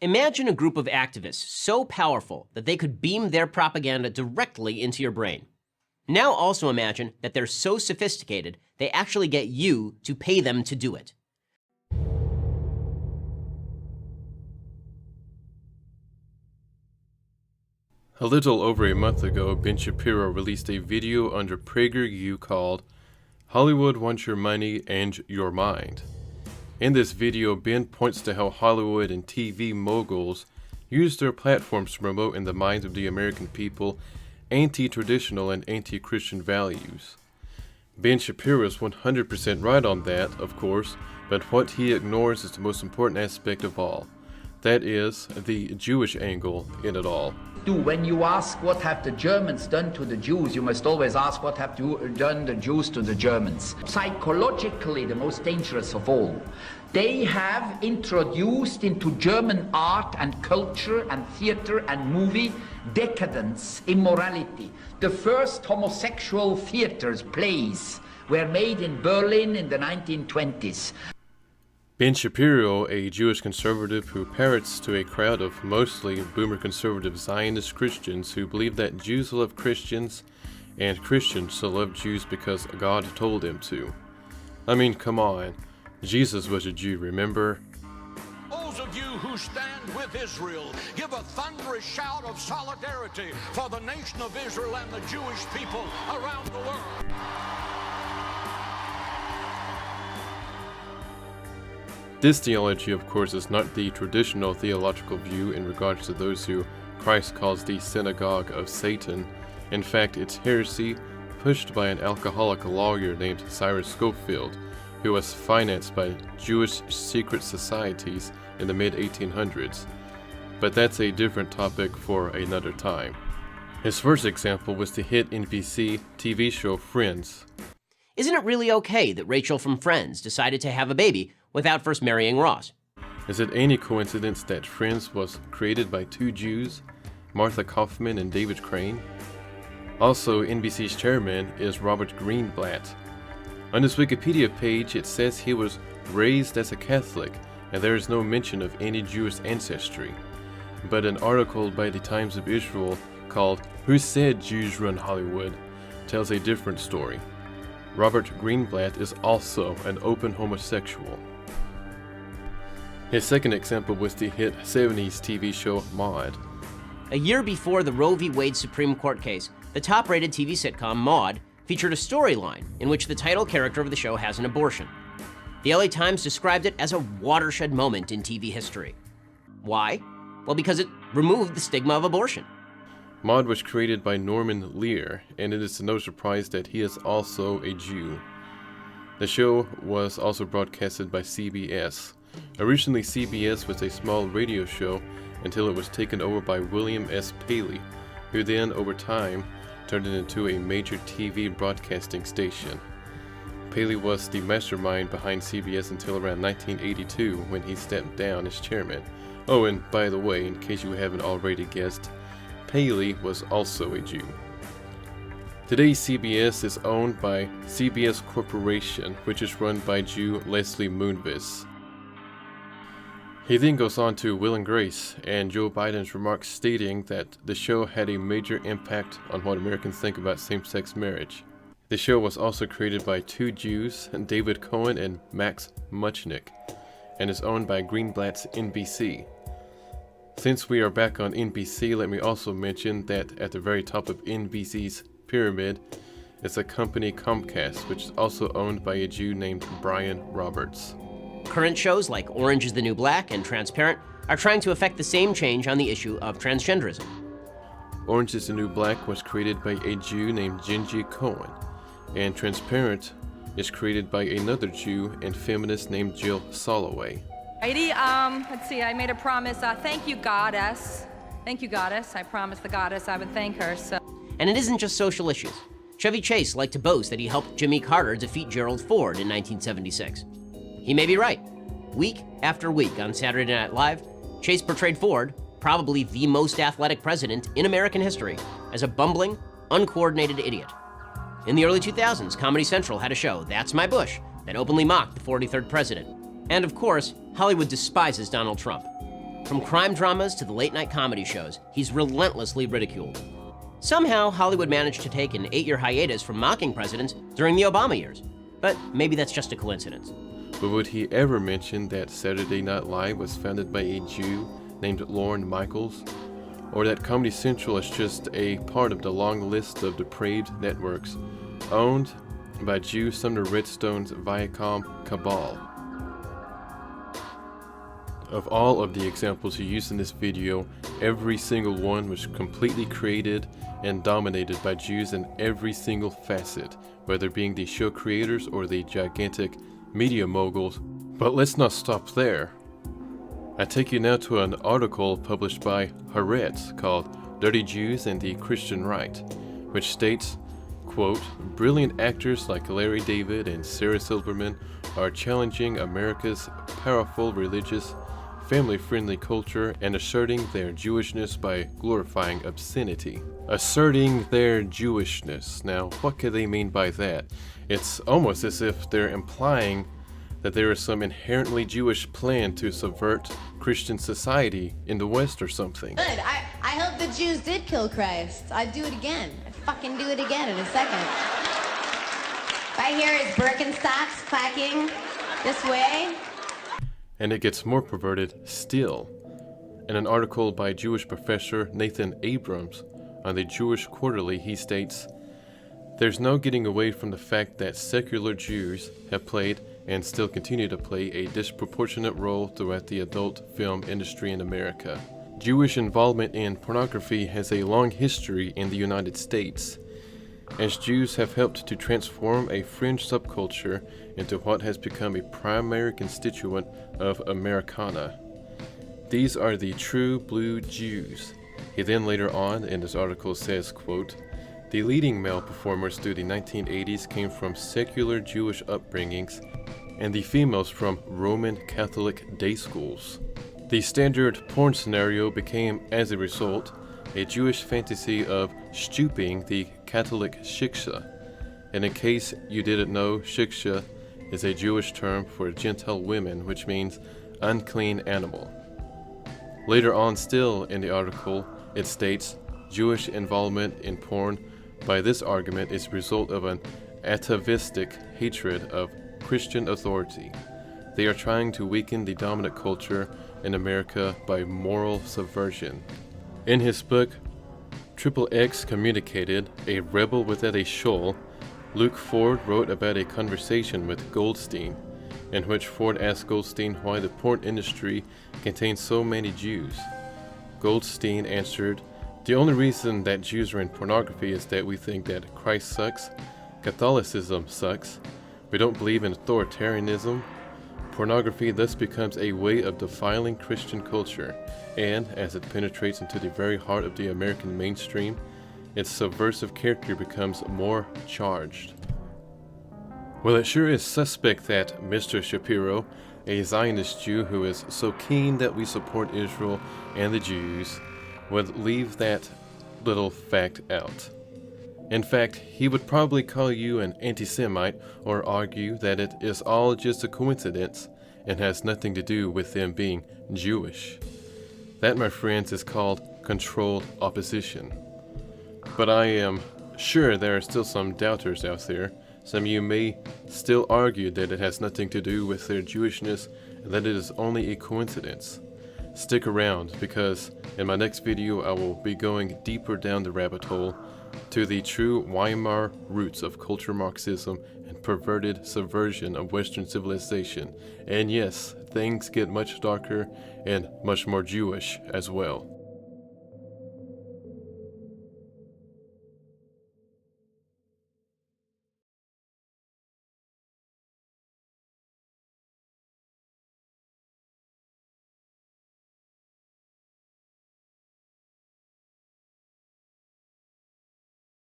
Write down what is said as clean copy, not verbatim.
Imagine a group of activists so powerful that they could beam their propaganda directly into your brain. Now also imagine that they're so sophisticated they actually get you to pay them to do it. A little over a month ago, Ben Shapiro released a video under PragerU called "Hollywood Wants Your Money and Your Mind." In this video, Ben points to how Hollywood and TV moguls use their platforms to promote in the minds of the American people anti-traditional and anti-Christian values. Ben Shapiro is 100% right on that, of course, but what he ignores is the most important aspect of all. That is, the Jewish angle in it all. When you ask what have the Germans done to the Jews, you must always ask what have done the Jews to the Germans. Psychologically, the most dangerous of all, they have introduced into German art and culture and theater and movie decadence, immorality. The first homosexual theaters, plays, were made in Berlin in the 1920s. Ben Shapiro, a Jewish conservative who parrots to a crowd of mostly boomer conservative Zionist Christians who believe that Jews love Christians and Christians shall love Jews because God told them to. I mean, come on. Jesus was a Jew, remember? Those of you who stand with Israel, give a thunderous shout of solidarity for the nation of Israel and the Jewish people around the world. This theology, of course, is not the traditional theological view in regards to those who Christ calls the synagogue of Satan. In fact, it's heresy pushed by an alcoholic lawyer named Cyrus Scofield, who was financed by Jewish secret societies in the mid-1800s. But that's a different topic for another time. His first example was the hit NBC TV show Friends. Isn't it really okay that Rachel from Friends decided to have a baby without first marrying Ross? Is it any coincidence that Friends was created by two Jews, Martha Kaufman and David Crane? Also, NBC's chairman is Robert Greenblatt. On his Wikipedia page, it says he was raised as a Catholic, and there is no mention of any Jewish ancestry. But an article by the Times of Israel called "Who Said Jews Run Hollywood?" tells a different story. Robert Greenblatt is also an open homosexual. His second example was the hit 70s TV show Maude. A year before the Roe v. Wade Supreme Court case, the top-rated TV sitcom Maude featured a storyline in which the title character of the show has an abortion. The LA Times described it as a watershed moment in TV history. Why? Well, because it removed the stigma of abortion. Maude was created by Norman Lear, and it is no surprise that he is also a Jew. The show was also broadcasted by CBS. Originally, CBS was a small radio show until it was taken over by William S. Paley, who then, over time, turned it into a major TV broadcasting station. Paley was the mastermind behind CBS until around 1982 when he stepped down as chairman. Oh, and by the way, in case you haven't already guessed, Paley was also a Jew. Today, CBS is owned by CBS Corporation, which is run by Jew Leslie Moonves. He then goes on to Will and Grace and Joe Biden's remarks stating that the show had a major impact on what Americans think about same-sex marriage. The show was also created by two Jews, David Cohen and Max Muchnick, and is owned by Greenblatt's NBC. Since we are back on NBC, let me also mention that at the very top of NBC's pyramid is a company Comcast, which is also owned by a Jew named Brian Roberts. Current shows like Orange is the New Black and Transparent are trying to effect the same change on the issue of transgenderism. Orange is the New Black was created by a Jew named Genji Cohen, and Transparent is created by another Jew and feminist named Jill Soloway. Let's see, I made a promise. Thank you, Goddess. Thank you, Goddess. I promised the Goddess I would thank her, so. And it isn't just social issues. Chevy Chase liked to boast that he helped Jimmy Carter defeat Gerald Ford in 1976. He may be right. Week after week on Saturday Night Live, Chase portrayed Ford, probably the most athletic president in American history, as a bumbling, uncoordinated idiot. In the early 2000s, Comedy Central had a show, That's My Bush, that openly mocked the 43rd president. And of course, Hollywood despises Donald Trump. From crime dramas to the late-night comedy shows, he's relentlessly ridiculed. Somehow, Hollywood managed to take an 8-year hiatus from mocking presidents during the Obama years. But maybe that's just a coincidence. But would he ever mention that Saturday Night Live was founded by a Jew named Lorne Michaels? Or that Comedy Central is just a part of the long list of depraved networks owned by Jew Sumner Redstone's Viacom cabal? Of all of the examples he used in this video, every single one was completely created and dominated by Jews in every single facet, whether being the show creators or the gigantic media moguls. But let's not stop there. I take you now to an article published by Haaretz called Dirty Jews and the Christian Right, which states, quote, "Brilliant actors like Larry David and Sarah Silverman are challenging America's powerful religious, family-friendly culture and asserting their Jewishness by glorifying obscenity." Asserting their Jewishness. Now, what could they mean by that? It's almost as if they're implying that there is some inherently Jewish plan to subvert Christian society in the West or something. Good. I hope the Jews did kill Christ. I'd do it again. I'd fucking do it again in a second. If I hear his Birkenstocks clacking this way. And it gets more perverted still. In an article by Jewish professor Nathan Abrams on the Jewish Quarterly, he states, "There's no getting away from the fact that secular Jews have played and still continue to play a disproportionate role throughout the adult film industry in America. Jewish involvement in pornography has a long history in the United States, as Jews have helped to transform a fringe subculture into what has become a primary constituent of Americana. These are the true blue Jews." He then later on in this article says, quote, "The leading male performers through the 1980s came from secular Jewish upbringings, and the females from Roman Catholic day schools. The standard porn scenario became, as a result, a Jewish fantasy of stooping the Catholic shiksha. And in case you didn't know, shiksha is a Jewish term for Gentile women, which means unclean animal." Later on still in the article, it states, "Jewish involvement in porn by this argument is a result of an atavistic hatred of Christian authority. They are trying to weaken the dominant culture in America by moral subversion." In his book, XXX Communicated, A Rebel Without a Shoal, Luke Ford wrote about a conversation with Goldstein, in which Ford asked Goldstein why the porn industry contains so many Jews. Goldstein answered, "The only reason that Jews are in pornography is that we think that Christ sucks, Catholicism sucks, we don't believe in authoritarianism. Pornography thus becomes a way of defiling Christian culture, and as it penetrates into the very heart of the American mainstream, its subversive character becomes more charged." Well, it sure is suspect that Mr. Shapiro, a Zionist Jew who is so keen that we support Israel and the Jews, would leave that little fact out. In fact, he would probably call you an anti-Semite or argue that it is all just a coincidence and has nothing to do with them being Jewish. That, my friends, is called controlled opposition. But I am sure there are still some doubters out there. Some of you may still argue that it has nothing to do with their Jewishness and that it is only a coincidence. Stick around, because in my next video I will be going deeper down the rabbit hole to the true Weimar roots of culture Marxism and perverted subversion of Western civilization. And yes, things get much darker and much more Jewish as well.